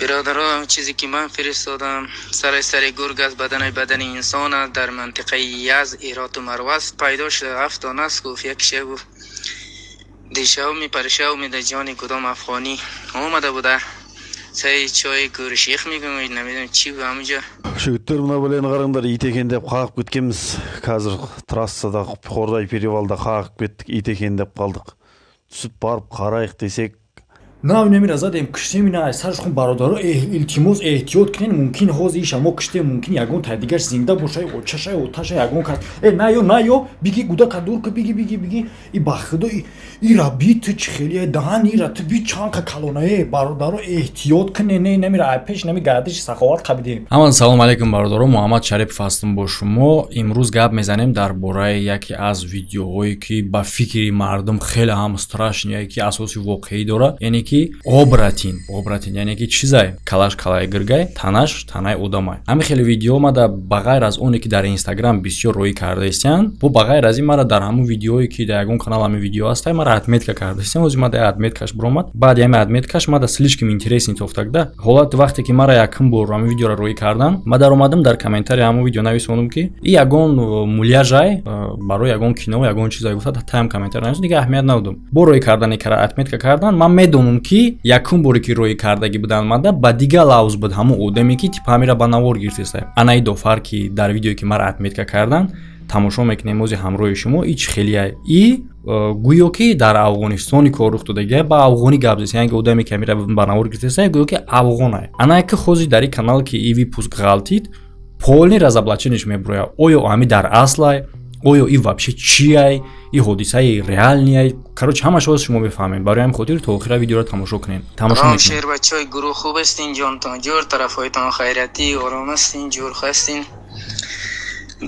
برادران، چیزی که من فرستادم سر گرگ از بدن انسان است. در منطقه یزد ایرات و مروست پیدا شده. 7 تا نسل گفت. یک شب دیشب می پرشب می در جان کدام افغانی آمده بوده. سای چای گورشیخ میگم نمیدونم چی بود همونجا. Жігіттер мына білені қараңдар, ит екен деп қағып кеткенбіз. Қазір трассада Қордай перевалда қағып кеттік, ит екен деп қалдық. Түсіп барып қарайық десек, نام نمی‌رسد ام کشته می‌نای سرش خون برادرها التماس احتیاط کنین ممکن هازی شما کشته ممکن یگون تدیگرش زنده باشه و چشه و تشه یگون کات نه یو بگی گودا کدور که بگی ای بخدا ای رابیت چخیلی دهان ای رات بی چانک کلونه برادرها احتیاط کنین نمیره پیش نمیگردش سخاوت قبیدیم. امان سلام علیکم برادرها، محمد شریف هستم با شما. امروز گپ میزنیم درباره یکی از ویدیوهایی که با فکر مردم خیلی هم استراشنیه یکی اساسی واقعی داره، یعنی که обратин یعنی که چیزای کلای گرگای танай одамай. ҳамин хеле видео мада ба ғайр аз оне ки дар инстаграм бисёр роӣ кардаистиян, бо ба ғайр аз ин мара дар ҳамун видеое ки дар ягон канал ҳамин видео ҳастай мара отметка кардаистиян. ҳозир мада отметкаш биромад. баъди ҳамин отметкаш мада слишком интересни тофтагда ҳолати вақте ки мара якум бор ҳамин видеоро роӣ кардан, ма дар омадам дар комментари ҳамун видео нависондам ки ин ягон муляжай барои ягон кино ягон чизай гуфта. таам комментар нависондам, дига аҳамият надодам. бо роӣ кардани кара отметка кардан ман медонам ки якум боре ки роӣ кардаги будан мада ба дига лавз буд ҳамун одаме ки типа ҳамира ба навор гирифтаста. анаи до фарки дар видеое ки мара отметка кардан тамошо мекунем ози ҳамроҳи шумо ич хелия и гӯё ки дар афғонистони кор рух додага ба афғонӣ гап зест, яъне одаме ки ҳамира ба навор гирифтаста гӯё ки афғонай. анае ки ҳозир дар ин канал ки иви пус ғалтид полни разоблачениш мебуроя. оё ҳами дар аслай, оё и вообще чияй, и ҳодисаи реальнияй. короче ҳамашо шумо мефаҳмед. барои ҳамин хотир то охира видеоро тамошо кунед. тамошо мекунед. шербачой гурӯҳ хуб ҳастин, ҷонтон ҷур, тарафҳоятон хайратӣ, ором ҳастин, ҷур ҳастин.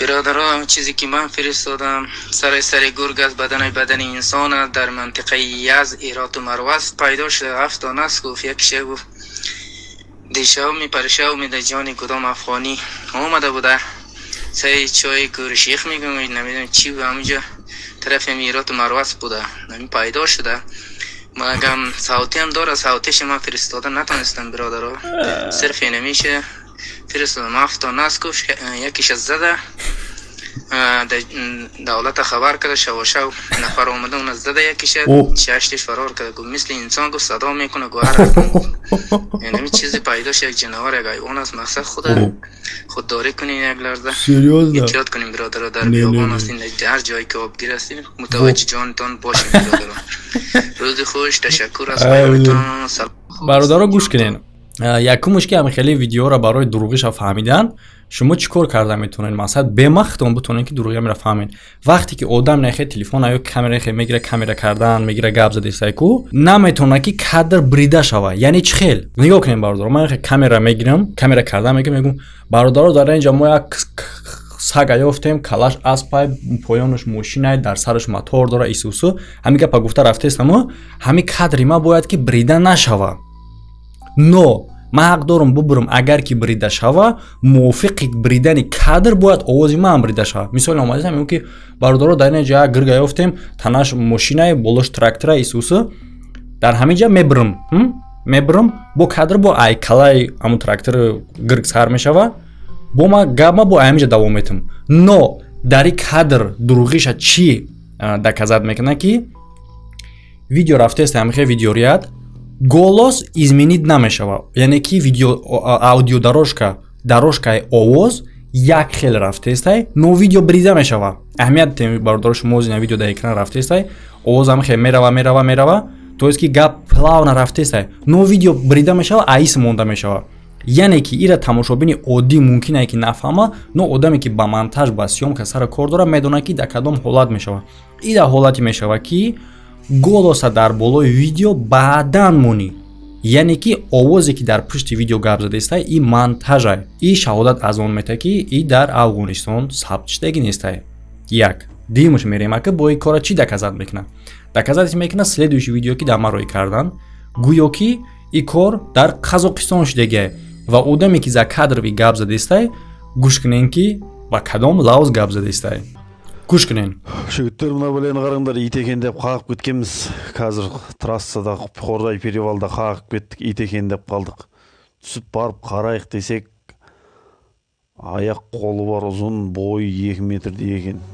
برادران، چیزی که من فرستادم سر گرگ از بدن انسان است. در منطقه یزد ایرات و مروست پیدا شده. 7 تا نسل گفت. یک شب دیشب می پرشب می در جان کدام افغانی آمده بوده. سای چای گورشیخ میگم نمیدونم چی بود همونجا طرف ایرات و مروست بوده. نمی پیدا شده. مگم صوتی هم داره، صوتیش من فرستاده نتونستم برادرها. صرف نمیشه فرستادم. 7 تا نسل گفت. یکیش از زده دولت خبر کرده شو نفر آمده اون از زده یکیش ششتش فرار کرده. گفت مثل انسان گفت صدا میکنه گوهر یعنی چیزی پیداش یک جنوار یک حیوان است. مقصد خودداری کنین یک لحظه احتیاط کنین برادرها. در بیابان هستین، هر جایی که آبگیر هستین متوجه جانتان باشین برادرها. روز خوش، تشکر از پیامتان. برادرها گوش کنین. якумш ки ҳамин хеле видеоро барои дурӯғиша фаҳмидан шумо чӣ кор карда метавонед? масалан бемахтон битонед ки дурӯғи ҳамира фаҳмед. вақте ки одам нахе телефон ё камера мегира камера кардан мегира гап задистайку наметавона ки кадр брида шава. яъне чӣ хел? нигоҳ кунед бародаро, ман камера мегирам, камера кардан мегум бародаро дар инҷа мо як сага ёфтем, калаш аспай, поёнаш мошинай, дар сараш мотор дора, исусу ҳамин гапа гуфта рафтестамо ҳамин кадри ма бояд ки брида нашава. но ман ҳақ дорам бубурам агар ки брида шава мувофиқи бридани кадр бояд овози ман брида шава. мисол омадам ин ки бародаро дар ин ҷа гирга ёфтем, танаш мошинай, болош трактора, исусу дар ҳамин ҷа мебирам бо кадр бо айкалай ҳамун трактори гирг сар мешава. бо ма гапма бо ҳамин ҷа давом метам. но дар ин кадр дурӯғиша чӣ доказат мекунад ки видео рафтест ҳамихе видеорият голос изменид намешава. яъне ки видео аудиодорожкаи овоз як хел рафтестай, но видео брида мешава. аҳамият теми бародаро шумо озина видео дар экран рафтестай, овоз ҳам хел мерава, то есть ки гап плавна рафтестай, но видео брида мешава, аис монда мешава. яъне ки ира тамошобини оддӣ мумкин ай ки нафаҳма, но одаме ки ба монтаж ба сёмка сара кор дора медонад ки дар кадом ҳолат мешава. ин дар ҳолати мешава ки голоса дар болои видео баъдан монӣ, яъне ки овозе ки дар пушти видео гап задестай ин монтажай. ин шаҳодат аз он мета ки ин дар афғонистон сабт шудаги нестай. як димуш мерема ки бо ин кора чӣ доказат мекунад? доказат мекунад следующий видео ки дар ман роӣ кардан, гӯё ки ин кор дар қазоқистон шудагиай ва одаме ки за кадрови гап задестай гӯш кунем ки ба кадом лавз гап задестай. гӯш кунен. Жігіттер мына бәлені қараңдар, ит екен деп қағып кеткенбіз. Қазір трассада Қордай перевалда қағып кеттік, ит екен деп қалдық. Түсіп барып қарайық десек, аяқ қолы бар, ұзын, бойы 2 метрдей екен.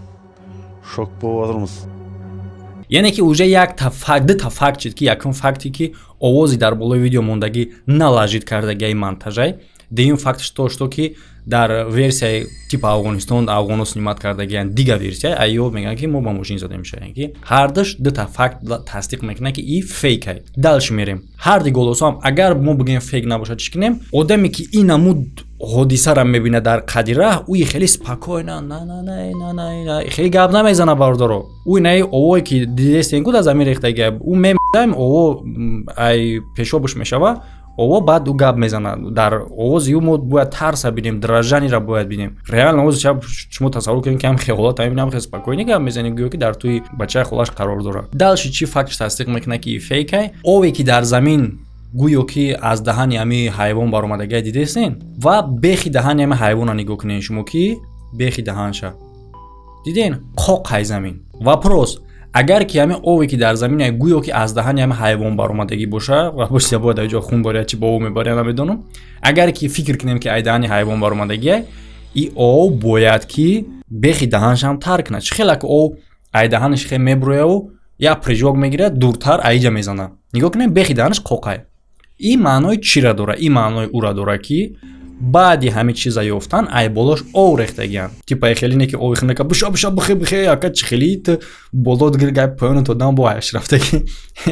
Шок болып жатырмыз. яъне ки уже як ду факт шуд ки якум факте ки овози дар болои видео мондагӣ налажид кардагиаи монтажай. Дуюм фактш то что ки дар версияи типа Афғонистон афғоно снимат кардагиан дига версия айё мегӯянд ки мо ба мошин зада мешавем ки ҳар душ дута факт тасдиқ мекунад ки и фейк ай. Далш мерем. Ҳар ди голосам агар мо бигем фейк набошад чӣ кунем? Одаме ки ин намуд ҳодисаро мебинад дар қадира, уи хеле спокойна, на хеле гап намезана бардоро. Уи наи овое ки дидестен ку аз амин рехтаги у мемдаем ово ай пешобуш мешава. ово баъд ӯ гап мезана дар овози ӯ мо бояд тарса бинем, дражаниро бояд бинем. Реально овози шумо тасаввур кунед ки ҳам хеолат ҳамин хеле спокойни гап мезанем, гӯё ки дар тӯи бачаи холаш қарор дорад. Далши чӣ фактш тасдиқ мекунад ки фейкай? ове ки дар замин гӯё ки аз даҳани ҳами ҳайвон баромадагиа дидестен ва бехи даҳани ҳами ҳайвона нигоҳ кунед шумо ки бехи даҳанша диден қоқай замин. Вопрос: агар ки ҳамин ове ки дар замин гӯё ки аз даҳани ҳами ҳайвон баромадагӣ боша ва боша бояд аҷо хун боряд чи бо ӯ мебаря намедонам, агар ки фикр кунем ки ай даҳани ҳайвон баромадагиа, и ов бояд ки бехи даҳаншам тар кунад. Чӣ хела ки ов ай даҳанаш хе меброяву як прижок мегирад дуртар аиҷа мезанад. Нигоҳ кунем бехи даҳанаш қоқай. ин маънои чиро дора? Ин маънои ура дора ки баъди ҳамин чиза ёфтан ай болош ов рехтагиан. Типа хеле не ки ови хинака буша бихе ака чи хели болот гиргай поёну то дам бо аяш рафтаги.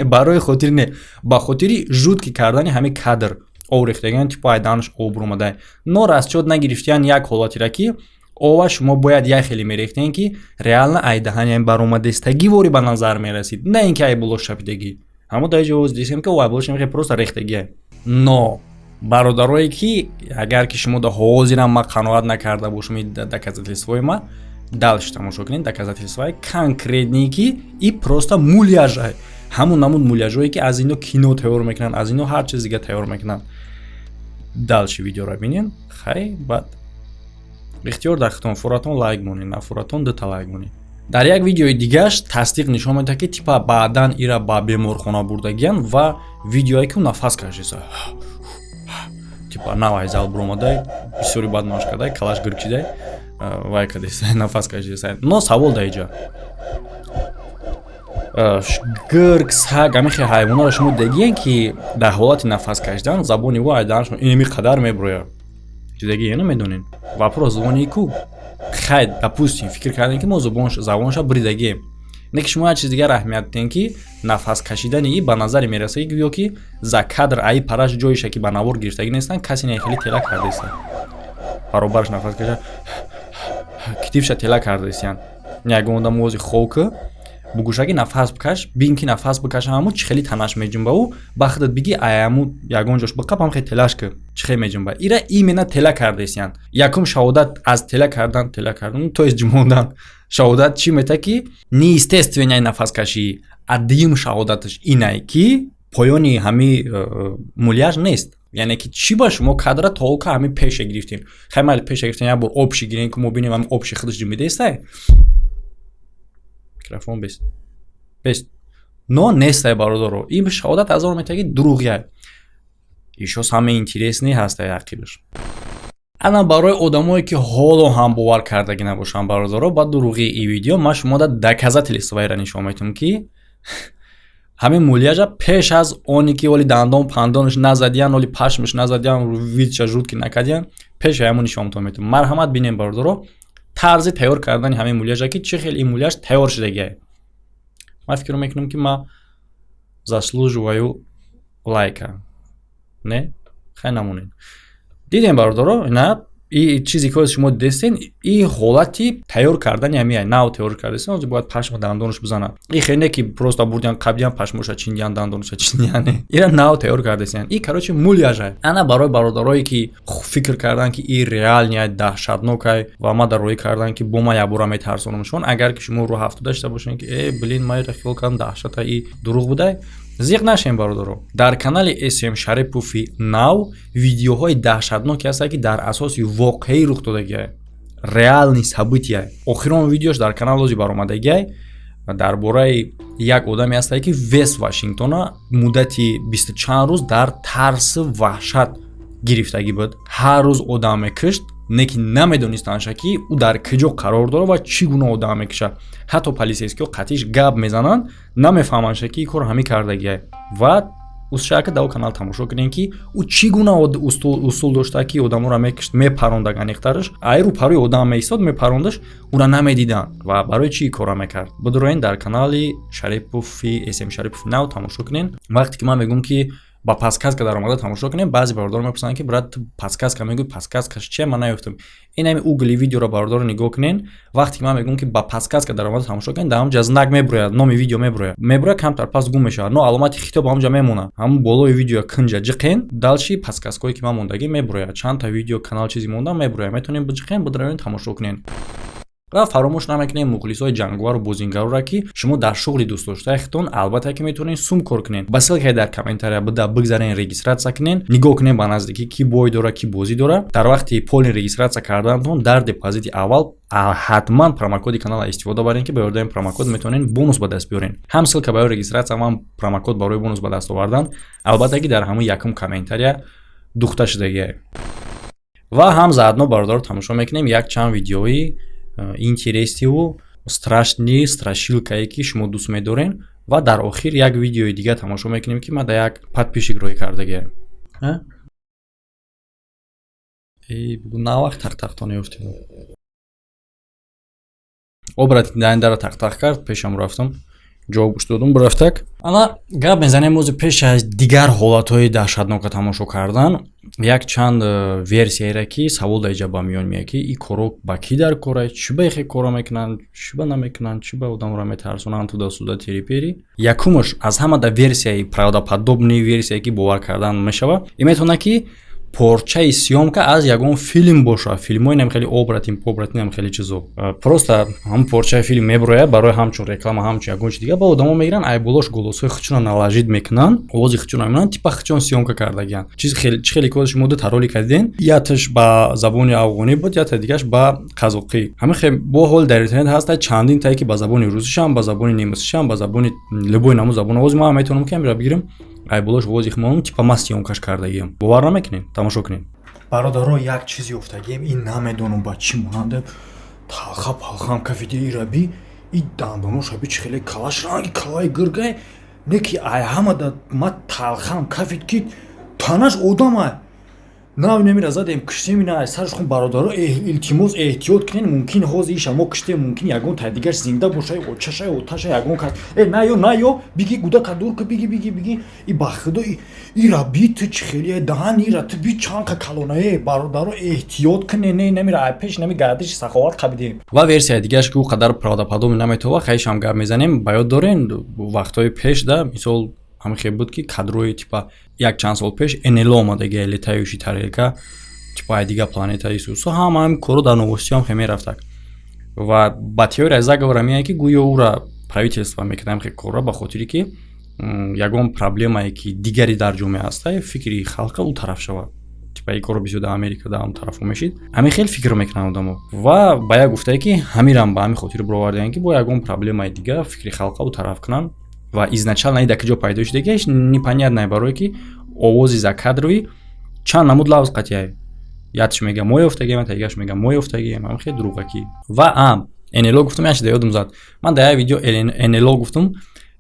Барои хотири не, ба хотири жутки кардани ҳамин кадр ов рехтагиан, типа ай даҳанаш ов буромадай. Но расчёт нагирифтиян як ҳолатира ки ова шумо бояд як хеле мерехтен ки реально ай даҳани ҳамин баромадестагӣ вори ба назар мерасид, не ин ки ай болош шапидагӣ. ҳамо дар ҷоз дисем ки ой болош мехе просто рехтагӣ. Но бародарое ки агар ки шумо да ҳозирам ма қаноат накарда бошум доказательствои ма, далш тамошо кунед доказательствои конкретние ки и просто муляжай. ҳамон намуд муляжое ки аз ино кино тайёр мекунанд, аз ино ҳар чиз дига тайёр мекунанд. далши видеоро бинен. Хай бад ихтиёр дар хитон фуратон лайк монед, на фуратон дута лайк монед. Дар як видеои дигаш тасдиқ нишон медиҳад ки типа баъдан ира ба беморхона бурдагиан ва видеое ки нафас кашиса. Типа навай зал буромадай, бисёри бад маш кардай, калаш гирчидай, вай кадеса, нафас кашиса. Но савол дар иҷа. Гирк, саг, ҳамин хел ҳайвонаро шумо дидагиен ки дар ҳолати нафас кашидан забони ва айданашон инми қадар меброяд. Дидагиен намедонен? Вопрос забони ку? Хай, допустим, фикр кардем ки мо забонша бридагием. Не ки шумо як чиз дигар аҳамият диҳем ки нафас кашидани и ба назаре мерасад ки гӯё ки за кадр аи параш ҷоиша ки ба навор гирифтагӣ нестан касе не хеле тела кардеста. Баробараш нафас каша китифша тела кардестиян. Ягон дам мози хока бугӯшаги нафас бикаш, бин ки нафас бикаша ҳаму чӣ хели танаш меҷунбаву ба худат биги аяму ягон ҷош биқаб ҳам хел телаш ки чӣ хел меҷунба. Ира имена тела кардестиян. Якум шаҳодат аз тела кардан то есть ҷумондан. Шаҳодат чӣ мета ки неестественяй нафаскашӣ. А дуюм шаҳодаташ инай ки поёни ҳами муляж нест. яъне ки чӣ ба шумо кадра то ка ҳами пеше гирифтем. Хай майли пеше гирифтем як бор обши гирем ки мо бинем ҳами обши худаш ҷимидестай. Микрофон бест. Но нестай бародаро. Ин шаҳодат аз он метаги дурӯғия. Ишо самое интересное ҳастай ақибаш. Ана барои одамое ки ҳоло ҳам бовар кардагӣ набошанд бародаро, ба дурӯғии ин видео ман шумода доказательствоеро нишон метам ки ҳамин муляжа пеш аз оне ки оли дандон пандонаш назадиян, оли пашмаш назадиян, видша жутки накардиян, пеш ҳамон нишон метам. Марҳамат бинем бародаро, тарзи тайёр кардани ҳамин муляжа ки чӣ хел ин муляж тайёр шудагиа. Ман фикр мекунам ки ман заслуживаю лайка. Не? Хай намонед. Дидем бародаро, на и чизе ки шумо дидестен, и ҳолати тайёр кардани ҳамин нав тайёр кардестен, ҳозир бояд пашма дандонаш бизанад. И хеле ки просто бурдиян қабдиян пашмоша чиндиян дандонаша чиндиян. Ира нав тайёр кардестен. И короче муляжа. Ана барои бародарое ки фикр кардан ки и реалния даҳшатнокай ва ма дарои кардан ки бо ма ябора метарсонамшон, агар ки шумо рӯ ҳафта дошта бошен ки блин ма ира хиёл кардам даҳшата и дурӯғ будай. Зиқ нашем бародаро. Дар канали SM Шарипови нав видеоҳои даҳшатноке ҳастанд ки дар асоси воқеӣ рух додагиа. реални события. Охирон видеош дар каналози баромадагиай дар бораи як одаме ҳастае ки Вест Вашингтона муддати 20 чанд рӯз дар тарсу ваҳшат гирифтагӣ буд. Ҳар рӯз одам мекишт, неки намедонистанша ки ӯ дар киҷо қарор дорад ва чӣ гуна одам мекишад. Ҳатто полисейскиҳо қатиш гап мезананд, намефаҳманд ки кор ҳамин кардагиай. Ва усшака дав канал тамошо кунем ки ӯ чӣ гуна усул дошта ки одаморо мекишт, мепарондак аниқтараш. Айру парои одам меистод, мепарондаш, ӯра намедидан ва барои чӣ кора мекард. Бидуроен дар канали Шарипови SM Шарипов Now тамошо кунен. Вақте ки ман мегӯям ки ба подсказка даромада тамошо кунем, баъзе бародаро мепурсанд ки брат подсказка мегӯй, подсказкаш чия? Ман наёфтам. Ин ҳами угли видеоро бародаро нигоҳ кунен. Вақте ки ман мегӯям ки ба подсказка даромада тамошо кунен, дар ҳамҷа знак мебурояд, номи видео мебурояд камтар пас гум мешавад, но аломати хитоб ҳамҷа мемонад. Ҳамун болои видео кинҷа ҷиқен, далши подсказкое ки ман мондагӣ мебурояд. Чанд та видео канал чизи монда мебурояд, метавонем биҷиқен, бидуроен тамошо кунен. ва фаромӯш намекунем мухлисои ҷангвару бозингарура ки шумо дар шуғли дӯстдоштаихтон албатта ки метавонед сум кор кунед. Ба ссилкаи дар комментария буда бигзарен, регистратсия кунен, нигоҳ кунен ба наздикӣ ки бой дора, ки бозӣ дора. Дар вақти полин регистратсия кардантон дар депозити аввал ҳатман промокоди канала истифода барен ки ба ёрдами промокод метавонен бонус ба даст биёрен. Ҳам ссилка барои регистратсия ва ҳам промокод барои бонус ба даст овардан албатта ки дар ҳамун якум комментария духта шудагиае. Ва ҳам заодно бародаро тамошо мекунем як чанд видеои интересиву страшни страшилкае ки шумо дӯст медорен ва дар охир як видеои дига тамошо мекунем ки ман дар як подписчик рой кардагиам. навақт тақтақто неёфтем. обрати даяндаро тақтақ кард, пешам рафтам. ҷавоб додум бирафтак. Ана гап мезанем ози пеш аз дигар ҳолатҳои даҳшатнока тамошо кардан. Як чанд версияеро ки савол дар иҷа ба миён меяд ки ин коро ба кӣ дар кора, чӣ ба ихе кора мекунанд, чӣ ба намекунанд, чӣ ба одамро метарсонанд туда-суда тери-пери. Якумаш аз ҳама да версияи правдоподобни версияе ки бовар кардан мешавад, ин метавонад ки порчаи съёмка аз ягон филм боша. Филмҳои нем хеле обратин нем хеле чизо. Просто ҳам порчаи филм мебурояд барои ҳамчун реклама, ҳамчун ягон чиз дига. Ба одамо мегиранд, ай болош голосҳои хучуна налажид мекунанд, овози хучуна мемонанд, типа хучун съёмка кардагианд. Чиз хеле чӣ хеле коди шумо ду ролик кардиден, яташ ба забони афғонӣ буд, ята дигаш ба қазоқӣ. Ҳамин хеле бо ҳол дар интернет ҳаст чандин тае ки ба забони русишам, ба забони немисишам, ба забони любой намуд забон овози ма метавонам ки ҳамира бигирам. Ай болош овози хмон типа ма съёмкаш кардагиам. Бовар намекунем, тамошо кунем. бародаро як чизи ёфтагием, ин намедонам ба чӣ монанде талха палхам кафиде ираби и дандоноша би чихеле калаш ранги калай гиргай неки ай ҳамада ма талхам кафид ки танаш одамай нав немиразадем киштемина саршхун бародаро илтимос эҳтиёт кунен, мумкин ҳози шамо киштем, мумкин ягон тайдигаш зинда бошай, очаша оташа ягон кас наё биги гудака дурка биги и ба худо ира би ту чихели даҳан ира ту би чанка калонае бародаро эҳтиёт кунен, намира ай пеш нами гардиши саховат қабидем. Ва версия дигаш ки ӯ қадар правдоподобӣ наметова, хайшам гап мезанем, ба ёд дорен вақтҳои пеш да мисол ҳамин хел буд ки кадрои типа як чанд сол пеш НЛО омадагия летающий тарелка типа ай дига планета Исусо ҳамаам коро дар новостиҳам хе мерафтак. Ва ба теория заговора меяд ки гӯё ӯра правительство мекунад хе кора ба хотире ки ягон проблемае ки дигари дар ҷомеа ҳаста фикри халқа ӯ тараф шавад. Типа ин коро бисёр дар Америка дар ҳам тарафо мешид. Ҳамин хел фикр мекунанд одамо. Ва ба як гуфтае ки ҳамирам ба ҳамин хотир бировардаян ки бо ягон проблемаи дига фикри халқа ӯ тараф кунанд. Ва изначально ин дар киҷо пайдо шудагиаш непонятное барое ки овози закадрови чанд намуд лавз қатияй. Ятш мега мо ёфтагием, тагаш мега мо ёфтагием, ҳам хеле дурӯғакӣ. Ва НЛО гуфтум, як чиз ёдам зад. Ман дар як видео НЛО гуфтум,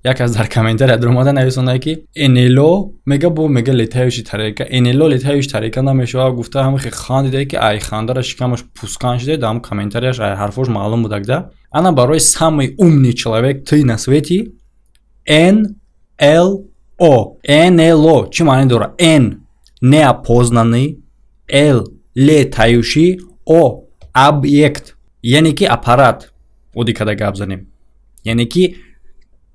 як аз дар комментария омада нависонад ки НЛО мега бо мега летающий тарелка, НЛО летающий тарелка намешавад, гуфта ҳам хеле хандида ки ай хандара шикамаш пускан шуда, дар комментарияш ай ҳарфош маълум будак да. Ана барои самый умный человек ты на свете NLO. NLO чӣ маъне дора? N неопознанный, L летающий, O объект, яъне ки аппарат. оди када гап занем, яъне ки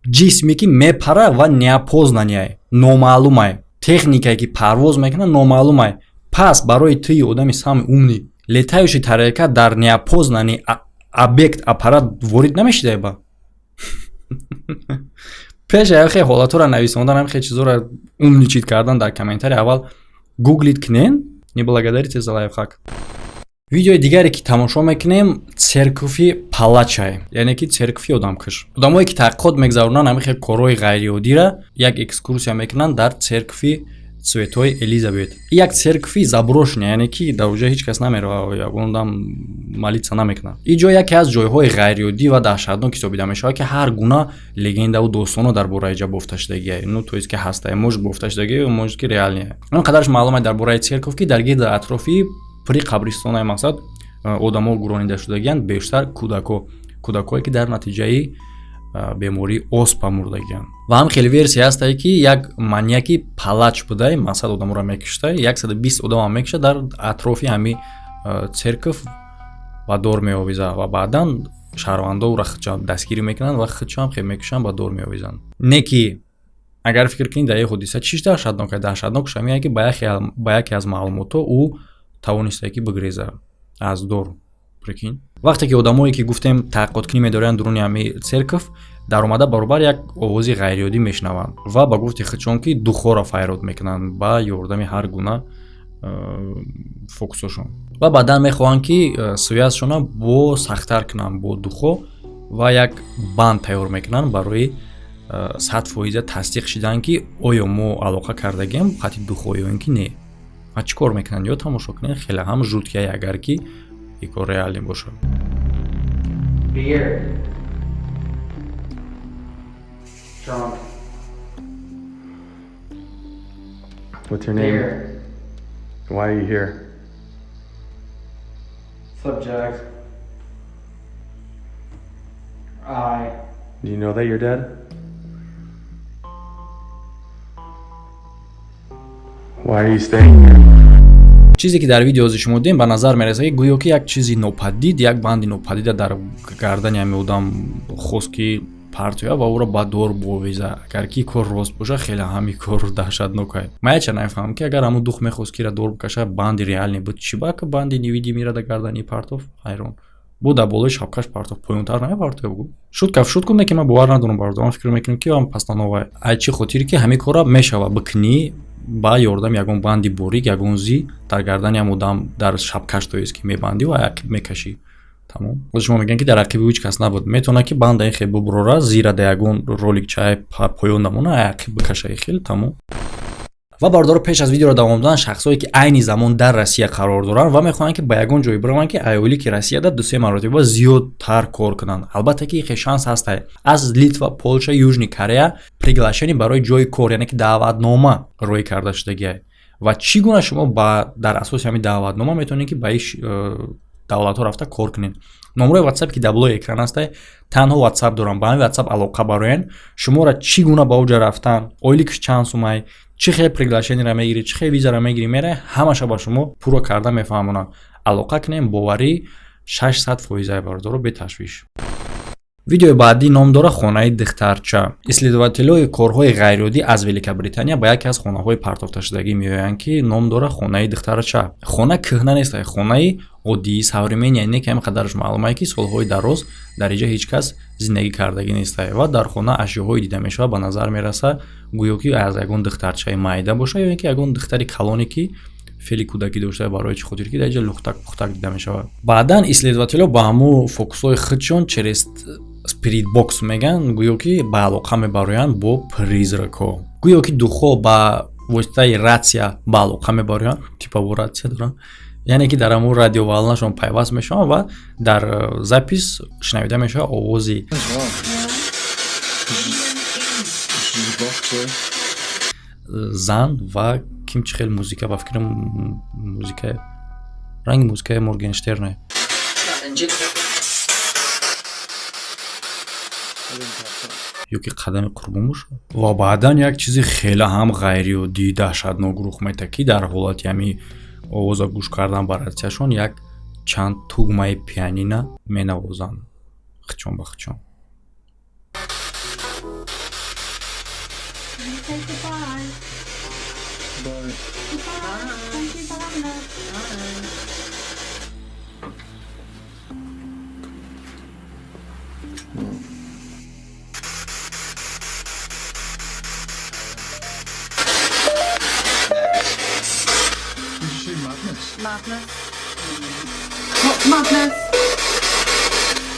ҷисме ки мепара ва неопознанияй, номаълумай, техникае ки парвоз мекунад номаълумай. Пас барои тӯи одами самый умный летающий тарелка дар неопознанный объект аппарат ворид намешидай ба пеш хе ҳолатҳоро нависондан ҳам хе чизора умничид кардан дар комментария аввал гуглит кунен. Не благодарите за лайфхак. видеои дигаре ки тамошо мекунем церкви палачай, яъне ки церкви одамкаш. Одамое ки таҳқиқот мегзаронанд ҳамин хел корҳои ғайриоддира як экскурсия мекунанд дар церкви Святой Елизавет. Як церкви заброшенная, яъне ки дар оҷа ҳеҷ кас намерава, ягон дам молиться намекунад. Ин ҷо яке аз ҷойҳои ғайриоддӣ ва даҳшатнок ҳисобида мешавад ки ҳар гуна легендаву достоно дар бораи ҷа бофта шудагиае. Ну то есть ки ҳастае, может бофта шудагие, может ки реалие. Ин қадараш маълумат дар бораи церков ки дар гирди атрофи при қабристонаи мақсад одамо гуронида шудагиянд, бештар кӯдакое ки дар натиҷаи бемории оспа мурдагиянд. Ва ҳам хеле версия ҳастае ки як маньяки палач будай мақсад одаморо мекишта, 120 одамам мекиша дар атрофи ҳами церкв ба дор меовизад ва баъдан шаҳрвандовро дастгирӣ мекунанд ва худшам хел мекушанд, ба дор меовизанд. Не ки агар фикр кунед дар ҳодиса чиш даҳшатнок шамияе ки ба яке аз маълумотҳо ӯ тавонистае ки бигрезад аз дор. Прикинь, вақте ки одамое ки гуфтем таҳқиқоткунӣ медоранд дуруни ҳами церкв дар омада баробар як овози ғайриоддӣ мешунаванд ва ба гуфти худшон ки духоро файрод мекунанд ба ёрдами ҳар гуна фокусошон ва баъдан мехоҳанд ки связшона бо сахттар кунанд бо духо ва як банд тайёр мекунанд барои 100% тасдиқ шидан ки оё мо алоқа кардагем хати духо ё ин ки не. ва чӣ кор мекунанд? Ё тамошо кунед, хеле ҳам жуткияе агар ки ин кор реалӣ бошад. Beer. Drunk. What's your name? Beer. Why are you here? Subject. I. Do you know that you're dead? Why are you staying here? чизе ки дар видео шумо дидем ба назар мерасад ки гӯё ки як чизи нопадид, як банди нопадида дар гардани ҳамин одам хост ки партоя ва ӯро ба дор бовеза. Агар ки кор рост боша, хеле ҳамин кор даҳшатнокае. Ман яча нафаҳмам ки агар ҳамун дух мехост ки ира дор бикаша, банди реални буд, чӣ ба ки банди невидимира да гардани партов? Ҳайрон. Бо да болои шапкаш партов поёнтар намепартоя бугу. Шутку не ки ман бовар надорам бар одам фикр мекунам ки ам пастановае. Ай чӣ хотире ки ҳамин кора мешава бикунӣ ба ёрдам ягон банди борик, ягон зи дар гардани ҳам одам дар шапкаш тоест ки мебанди ва ақиб мекашӣ. Тамом. Худ шумо мегӯянд ки дар ақиби ҳеҷ кас набуд. Метавонад ки банда ин хел буброра, зира да ягон роликчае поён намона, ақиб бикаша хел тамом. ва бардор пеш аз видеоро давом додан шахсое ки айни замон дар Россия қарор доранд ва мехоҳанд ки ба ягон ҷое бираванд ки айёли ки Россияда 2-3 маротиба зиёдтар кор кунанд. Албатта ки хе шанс ҳастае. Аз Литва, Полша, Южни Корея приглашение барои ҷои кор, яъне ки даъватнома роӣ карда шудагиае. Ва чӣ гуна шумо дар асоси ҳамин даъватнома метавонед ки ба ин давлатҳо рафта кор кунед. номерои WhatsApp ки дар болои экран ҳастае, танҳо WhatsApp дорам. Ба ҳамин WhatsApp алоқа бароян, шуморо чӣ гуна ба оҷа рафтан, ойликш чанд сумай, чӣ хел приглашениеро мегирӣ, чӣ хел визаро мегирӣ, мере ҳамаша ба шумо пурро карда мефаҳмонанд. Алоқа кунем, боварӣ 600% бардоро беташвиш. видеои баъдӣ ном дора хонаи духтарча. Исследователои корҳои ғайриоддӣ аз Великобритания ба яке аз хонаҳои партофташудагӣ меоянд ки ном дора хонаи духтарча. Хона кӯҳна нест, хонаи оддии савремени, яъне ки ҳамин қадараш маълумае ки солҳои дароз дар инҷа ҳеҷ кас зиндагӣ кардагӣ нестае ва дар хона ашёҳое дида мешавад, ба назар мераса гӯё ки аз ягон духтарчаи майда боша ё ин ки ягон духтари калоне ки фели кӯдакӣ доштае, барои чӣ хотир ки дар инҷа лухтак дида мешавад. Баъдан исследователҳо ба ҳамун фокусҳои худшон через спирит бокс меган, гӯё ки ба алоқа мебароянд бо призракҳо. Гӯё ки духо ба воситаи рация ба алоқа мебароянд, типаво рация доранд, яъне ки дар ҳамун радиоволнашон пайваст мешаванд ва дар запис шунавида мешавад овози зан ва ким чӣ хел музика, ба фикрам музикае, ранги музикаи Моргенштерне. ё ки қадами қурбон бошад. Ва баъдан як чизи хеле ҳам ғайриоддӣ даҳшатнок рух метавад ки дар ҳолати ҳамин овоза гӯш кардан ба радиашон як чанд тугмаи пианина менавозанд хичон ба хичон. Madness. What's madness?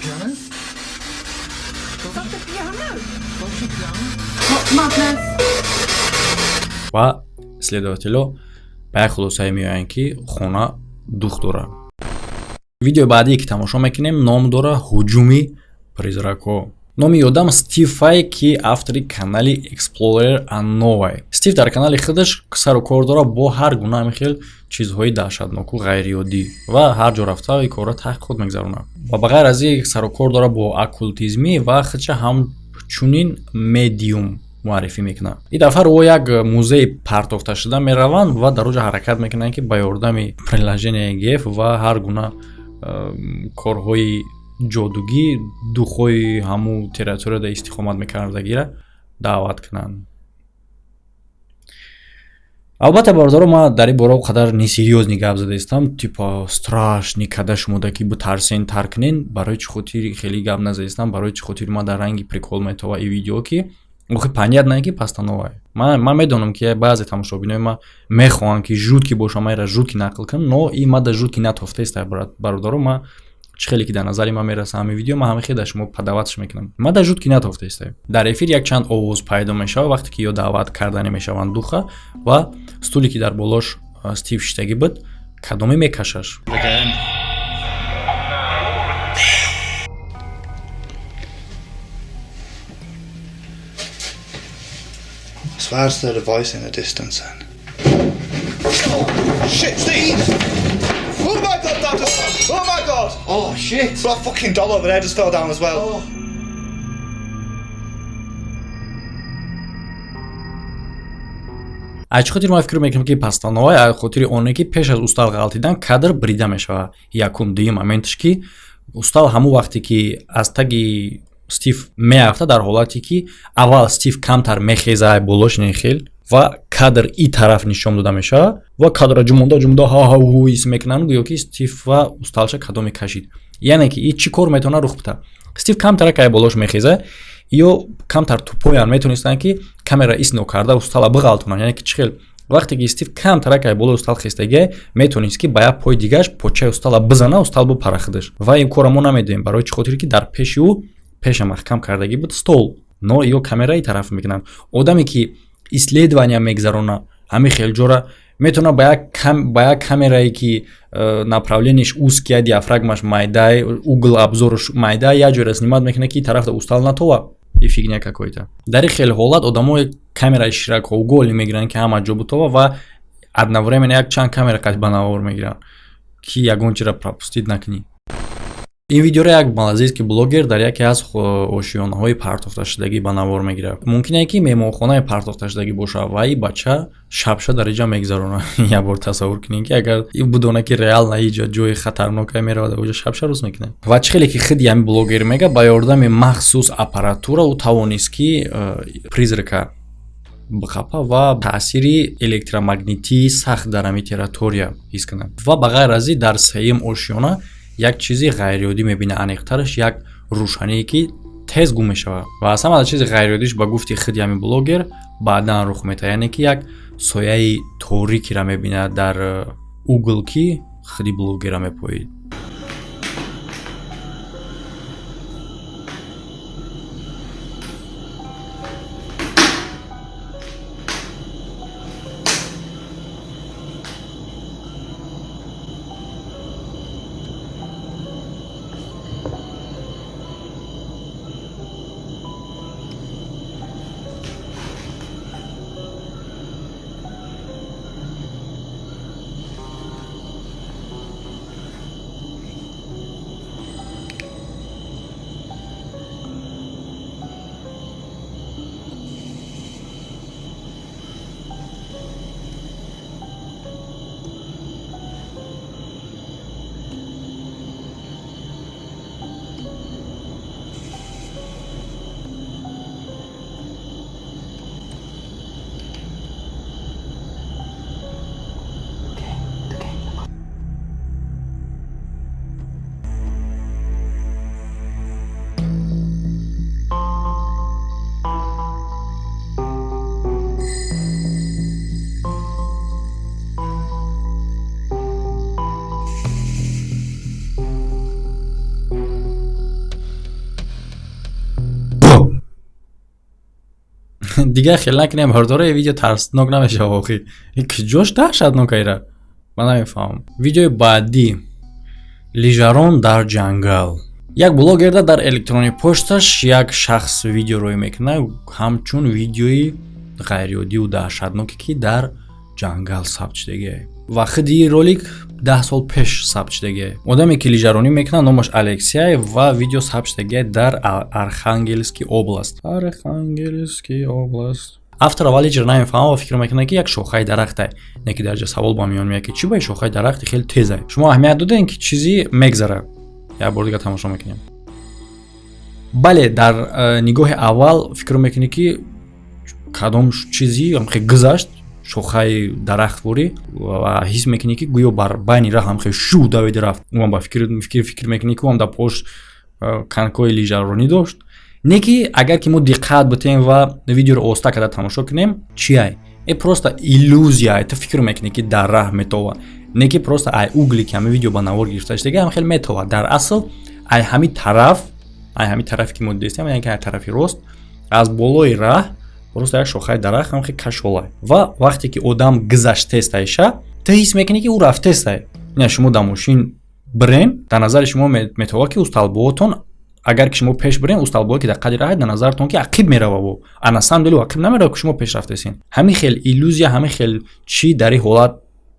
Piano? Stop the piano. What's madness? ва следователо ба як хулосае меоянд ки хона дух дора. Видеои баъдие ки тамошо мекунем ном дора ҳуҷуми призракҳо. номи одам Стив Фай ки автори канали Explorer and Novai. Стив дар канали худаш сару кор дора бо ҳар гуна михел чизҳои даҳшатноку ғайриоддӣ ва ҳар ҷо рафта ин корро таҳқиқот мегзаронад. Ва ба ғайр аз ин сару кор дора бо оккултизмӣ ва худша ҳамчунин медиум муаррифӣ мекунад. Ин дафъа ро як музеи партофташуда мераванд ва дар оҷа ҳаракат мекунанд ки ба ёрдами приложенияи геф ва ҳар гуна корҳои ҷодугӣ духои ҳамун территорияда истиқомат мекардагиро даъват кунанд. албатта бародаро ман дар ин бора қадар несериёзни гап зада истам, типа страшни када шумода ки бутарсен таркнен, барои чӣ хотир хеле гап назада истам, барои чӣ хотир ман дар ранги прикол метова ин видео ки охи понятно ки постановая. Ман медонам ки баъзе тамошобинои ман мехоҳанд ки жутки бошам, майра жутки нақл кунам, но ин ман да жутки натофта ист бародаро. Ман чӣ хеле ки дар назари ман мераса ҳамин видео, ман ҳамин хеле дар шумо падаватш мекунам. Ман да жутки натофта ист. Дар эфир як чанд овоз пайдо мешавад вақте ки ё даъват кардане мешаванд духа ва стуле ки дар болош Стив шиштагӣ буд кадоме мекашаш. I swear it's the device in the distance then. Oh, shit, Steve! Oh my god, that just... Oh my god! Oh, shit! That fucking doll over there just fell down as well. Oh. аз чӣ хотир ман фикр мекунам ки постановаи аз хотири оне ки пеш аз устал ғалтидан кадр брида мешавад. Якум дуюм моментш ки устал ҳамун вақте ки аз таги Стив меафта дар ҳолате ки аввал Стив камтар мехеза болош нехел ва кадр ин тараф нишон дода мешавад ва кадра ҷумонда ҳаҳаҳу ҳис мекунанд гӯё ки Стив ва усталша кадом мекашид. яъне ки ин чӣ кор метавонад рух бита. Стив камтара кай болош мехеза ё камтар тупоян метонистанд ки камера исно карда устала биғалтонанд. яъне ки чӣ хел вақте ки Стив камтара кай боло устал хестагия метонист ки ба як пои дигаш почаи устала бизана, устал бипара худаш. ва ин кора мо намедоем барои чӣ хотир ки дар пеши ӯ пеша маҳкам кардагӣ буд стол, но ё камераи тараф мекунанд. одаме ки исследования мегзарона ҳамин хел ҷора метавона ба як камерае ки направлениеш узкия, диафрагмаш майда, угл обзорш майда, як ҷоро снимат мекунад ки тарафта устал натова. И фигня какой-то. Дар ин хел ҳолат одамои камераи ширакоуголи мегиранд ки ҳама ҷо бутова ва одновременно як чанд камера катба навор мегиранд ки ягон чиро пропустид накунӣ. ин видеоро як малазийский блогер дар яке аз ошиёнаҳои партофташудагӣ ба навор мегирад. мумкин е ки меҳмонхонаи партофташудагӣ бошад ва ин бача шабша дар инҷа мегзаронад. як бор тасаввур кунед ки агар ин будона ки реал наиҷа ҷои хатарнока меравад оҷа шабша рӯз мекунад. ва чӣ хеле ки худи ҳамин блогер мега ба ёрдами махсус аппаратура ӯ тавонист ки призрака бихапа ва таъсири электромагнитии сахт дар ҳамин территория ҳис кунад. ва ба ғайр аз ин дар сеюм ошиёна як чизи ғайриоддӣ мебина, аниқтараш як рӯшание ки тез гум мешавад. ва аз ҳама чизи ғайриоддиш ба гуфти худи ҳамин блогер баъдан рух метавад, яъне ки як сояи торикиро мебинад дар угл ки худи блогера мепоид. دیگه خیلی نکنیم برداره ویدیو ترسناک نمیشه واقعی این کجاش دهشتناک ایره من نمیفهمم. ویدیو بعدی لیژارон дар ҷангал. як блогерда дар электрони пошташ як шахс видео рӯй мекунад ҳамчун видеои ғайриоддиву даҳшатноке ки дар ҷангал сабт шудагие ва хиди ролик 10 сол пеш сабт шудагие. одаме ки лижаронӣ мекунад номаш Алексей ва видео сабт шудагие дар Архангельский област. автор аввал ҳеҷ намефаҳмад ва фикр мекунад ки як шохаи дарахтае. неки дар ҷа савол ба миён меяд ки чӣ ба ин шохаи дарахти хеле тезае. шумо аҳамият додем ки чизи мегзарад. як бор дига тамошо мекунем. бале дар нигоҳи аввал фикр мекунӣ ки кадом чизи ҳамхе гузашт шохаи дарахтворӣ ва ҳис мекунӣ ки гӯё бар байни раҳ ҳамхе шу давида рафт. ӯам ба фикр мекунӣ ки ӯам дар пош канкои лижаронӣ дошт. не ки агар ки мо диққат битем ва видеоро оста карда тамошо кунем чиай е просто иллюзия то фикр мекунӣ ки дар раҳ метова не ки просто ай угли ки ҳами видео ба навор гирифта шудага ҳам хел метова. дар асл ай ҳами тарафи ки мо дидем яъне ки ай тарафи рост аз болои раҳ просто як шохаи дарахт ҳам хел кашолай ва вақте ки одам гузаштестаиша то ҳис мекунӣ ки ӯ рафтестай. не шумо дар мошин бирен дар назари шумо метова ки усталбоотон агар ки шумо пеш бирен усталбое ки дар қадри раҳ дар назартон ки ақиб мерава во ана самом деле ақиб намерава ки шумо пеш рафтесин. ҳамин хел иллюзия ҳамин хел чӣ дар ин ҳолат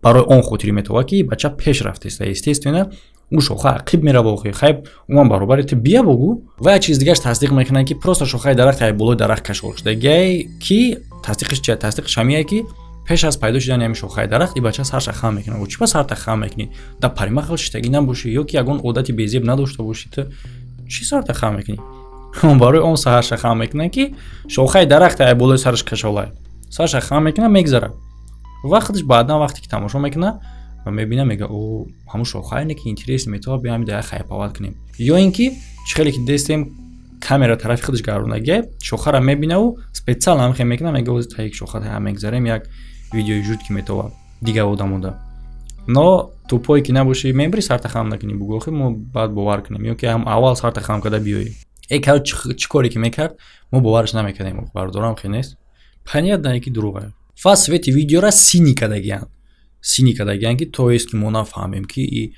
барои он хотирӣ метова ки бача пеш рафтеста естественно ӯ шоха ақиб мерава хайб уман баробари ту бия богу ва як чиз дигарш тасдиқ мекунад ки просто шохаи дарахт ай болои дарахт кашол шудагие ки тасдиқиш чия тасдиқиш ҳамие ки пеш аз пайдо шудани ҳамин шохаи дарахт и бача сарша хам мекунад. чӣ ба сарта хам мекунӣ дар паримахал шиштагӣ набошӣ ё ки ягон одати безеб надошта бошӣ ту чӣ сарта хам мекунӣ. он барои он сарша хам мекунад ки шохаи дарахт ай болои сараш кашолай сарша хам мекунад мегзарад ва худаш баъдан вақте ки тамошо мекунад ва мебина мега о ҳамун шохаине ки интерес метова биям да хайпават кунем ё ин ки чӣ хеле ки дестем камера тарафи худаш гаронаге шохара мебинаву специал ҳамхе мекунад мега ози та як шоха ҳам мегзарем як видеои жуд ки метова дига одамода но тупое ки набошӣ мебари сарта хам накунӣ бугӯ охи мо баъд бовар кунем ё ки ҳам аввал сарта хам карда биёӣ кар чӣ коре ки мекард мо бовараш намекардем бардорам хе нест паният на яки дурӯғае ва свети видеора сини кардагиян ки тоест ки мо нафаҳмем ки и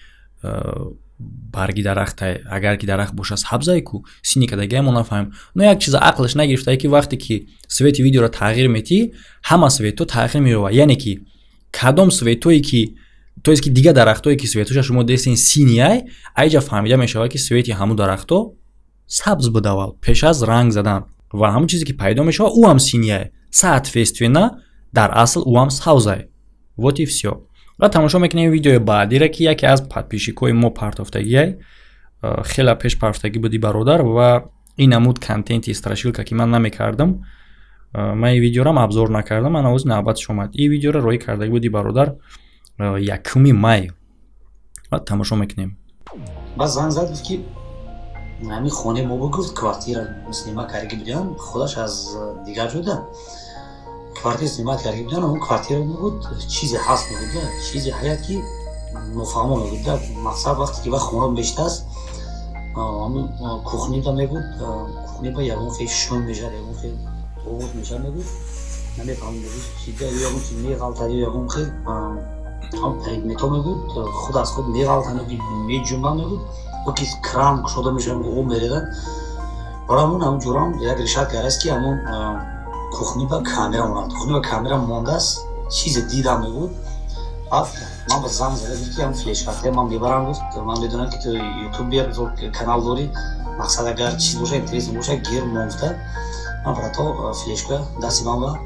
барги дарахтае агар ки дарахт боша сабзае ку сини кардагиян мо нафаҳмем но як чиза ақлаш нагирифтае ки вақте ки свети видеоро тағйир метӣ ҳама свето тағйир мерова яъне ки кадом светое ки тоест ки дига дарахтое ки светоша шумо дестен синияй айҷа фаҳмида мешавад ки свети ҳамун дарахто сабз будавал пеш аз ранг задан ва ҳамун чизе ки пайдо мешавад ӯ ҳам синияй соответственно дар асл ӯ ҳам савзае. вот и всё. ва тамошо мекунем видеои баъдиро ки яке аз подписчикои мо партофтагие хела пеш партофтагӣ буди бародар ва ин намуд контенти страшилка ки ман намекардам ман ин видеорам абзор накардам ана ози навбатиш омад. ин видеоро роӣ кардагӣ буди бародар 1 май. ва тамошо мекунем. баъд занг зад гуфт ки ҳамин хонаи мо гуфт квартира снима карги будем худаш аз дигар ҷода квартира снима карги будем он квартира мебуд чизе ҳаст мебуда чизе ҳаят ки нофаҳмо мебуда мақсад вақте ки ва хона мешитаст ҳамин кухнида мебуд кухниба ягон хел шум мешад ягон хел овоз мешад мебуд намефаҳмем чида ягон чи меғалтад ягон хел ҳам предмето мебуд худ аз худ меғалтад меҷумба мебуд ки кран кушода мешавад об мередад барамон ҳамҷурам як решат кардааст ки ҳамон кухни ба камера монад кухни ба камера мондааст чизе дидам мебуд баъд ман ба занг зада гуфт ки ҳам флешкарте ман мебарам гуфт ман медонам ки ту ютубер канал дорӣ мақсад агар чиз боша интереси боша гир монфта ман барато флешка дасти ман ба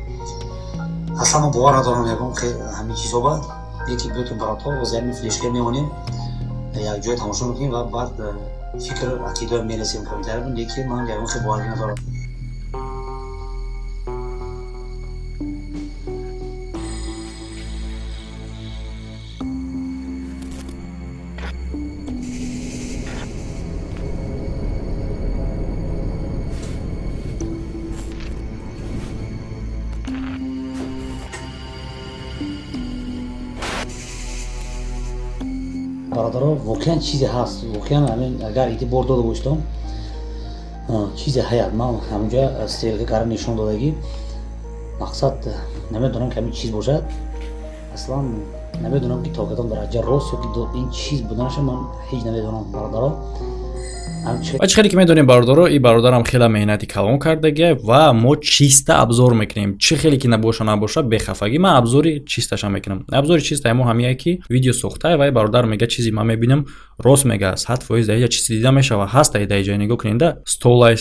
асла ман бовар надорам ягон ҳамин чизо ба яки бетун барато ози ҳамин флешка меонем як ҷое тамошо мекунем ва баъд фикр ақидоя мерасем камтарбун яки ман ягон хел боварӣ надорам. бародаро воқеан чизе ҳаст воқеан ҳамин агар эътибор дода бошдам чизе ҳаят ман ҳамҷа стрелка кара нишон додагӣ мақсад намедонам ки ҳамин чиз бошад аслан намедонам ки то кадом дараҷа рост ё ки ин чиз буданаш ман ҳеҷ намедонам бародаро ва чӣ хеле ки медонем бародаро ин бародарам хеле меҳнати калон кардагия ва мо чиста абзор мекунем чӣ хеле ки набоша бехафагӣ ман абзори чисташа мекунам абзори чиста мо ҳамия ки видео сохтае ва бародар мега чизи ман мебинам рост мега 100% даиҷа чизи дида мешава ҳаста даиҷа нигоҳ кунинда стулай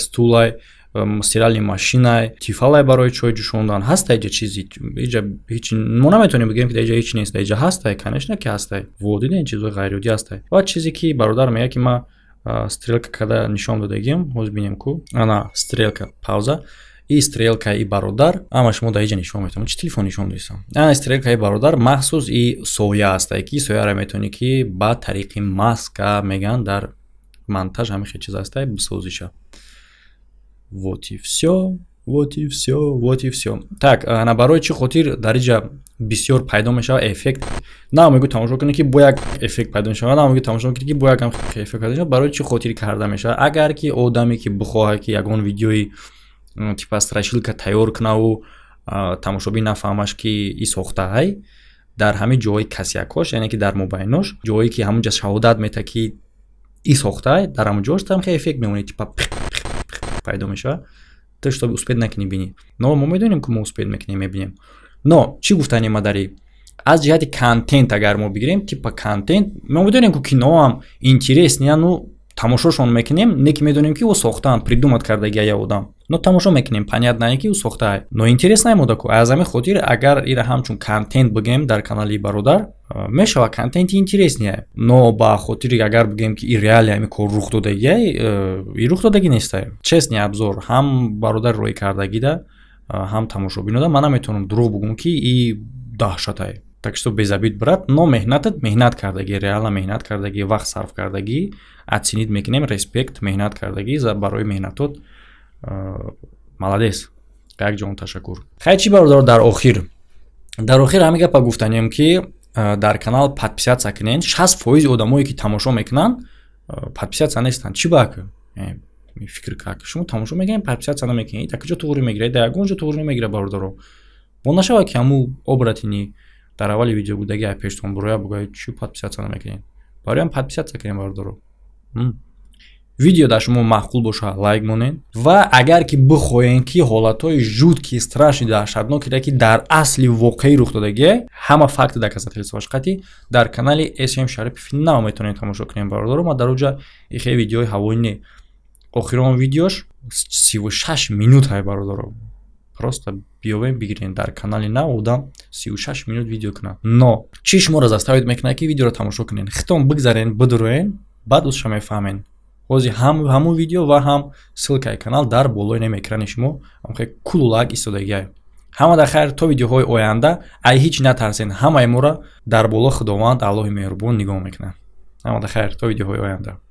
стиральни машинай тифалай барои чой ҷӯшондан ҳаста иҷа чизи иҷа ҳеҷ мо наметавонем бигӯем ки даиҷа ҳеҷ нест даиҷа ҳастай конечно ки ҳастай водида ин чизҳои ғайриоддӣ ҳастай ва чизе ки бародар мега ки ман стрелка када нишон додагим ҳоз бинем ку ана стрелка пауза и стрелка и бародар ама шумо даиҷа нишон метавонед чи телефон нишон додисам ана стрелка и бародар махсус и соя ҳастай ки сояра метавонӣ ки ба тариқи маска меган дар монтаж ҳамин хел чиз ҳастай бисозиша вот и всё так ана барои чӣ хотир дариҷа бисёр пайдо мешавад эффект на мегӯ тамошо кунед ки бо як эффект пайдо мешавад на мегӯ тамошо кунед ки бо як эффект пайдо мешавад барои чӣ хотир карда мешавад агар ки одаме ки бихоҳад ки ягон видеои типа страшилка тайёр кунаву тамошобин нафаҳмаш ки и сохтаҳай дар ҳамин ҷои касякош яъне ки дар мобайнош ҷое ки ҳамунҷа шаҳодат мета ки и сохтаҳай дар ҳамун ҷош там хеле эффект мемонад типа пайдо мешавад то што успед накунӣ бинӣ но мо медонем ки мо успед мекунем мебинем но чӣ гуфтани мадари аз ҷиҳати контент агар мо бигирем типа контент мо медонем ки киноам интересния ну тамошошон мекунем не ки медонем ки ӯ сохтаанд придумат кардагия я одам но тамошо мекунем понятно ки ӯ сохтаа но интерес намода ку аз ҳамин хотир агар ира ҳамчун контент бигем дар канали бародар мешава контенти интересния но ба хотири агар бигем ки и реалия ҳамин кор рух додагия и рух додагӣ нестай честни абзор ҳам бародар роӣ кардагида ҳам тамошобинода ман наметавонам дурӯғ бигӯм ки и даҳшатай так что безабид брат но меҳнатат меҳнат кардагӣ реала меҳнат кардагӣ вақт сарф кардагӣ оценид мекунем респект меҳнат кардагӣ барои меҳнатот маладес якҷон ташаккур хай чӣ бародар дар охир ҳамин гапа гуфтанем ки дар канал подписатсия кунен 60% одамое ки тамошо мекунанд подписатсия нестанд чӣ бак фикр как шумо тамошо мекунед подписатсия намекунед якҷо туғри мегирад дар ягонҷо туғри намегирад бародаро бо нашава ки ҳамун обратини дар аввали видео будаги пештон буроя бугояд чӣ подписатсия намекунед бароям подписатсия кунем бародаро видео дар шумо маъқул боша лайк монед ва агар ки бихоҳем ки ҳолатҳои жуткӣ страшни даҳшатноки ки дар асли воқеӣ рух додагия ҳама факти дар касатлисошқати дар канали SM Шарипов нав метавонед тамошо кунем бародаро ма дар оҷа ихе видеои ҳавоини охирон видеош 36 минут ҳай бародаро просто биёвем бигирен дар канали нав одам 36 минут видео кунад но чӣ шуморо заставид мекунад ки видеоро тамошо кунед хитон бигзарен бидуроен баъд ӯзша мефаҳмед ҳозир ҳамун видео ва ҳам ссилкаи канал дар болои нами экрани шумо ҳамхе кулулак истодагия ҳамада хайр то видеоҳои оянда ай ҳеҷ натарсен ҳамаи моро дар боло худованд аллоҳи меҳрубон нигоҳ мекунад ҳамада хайр то видеоҳои оянда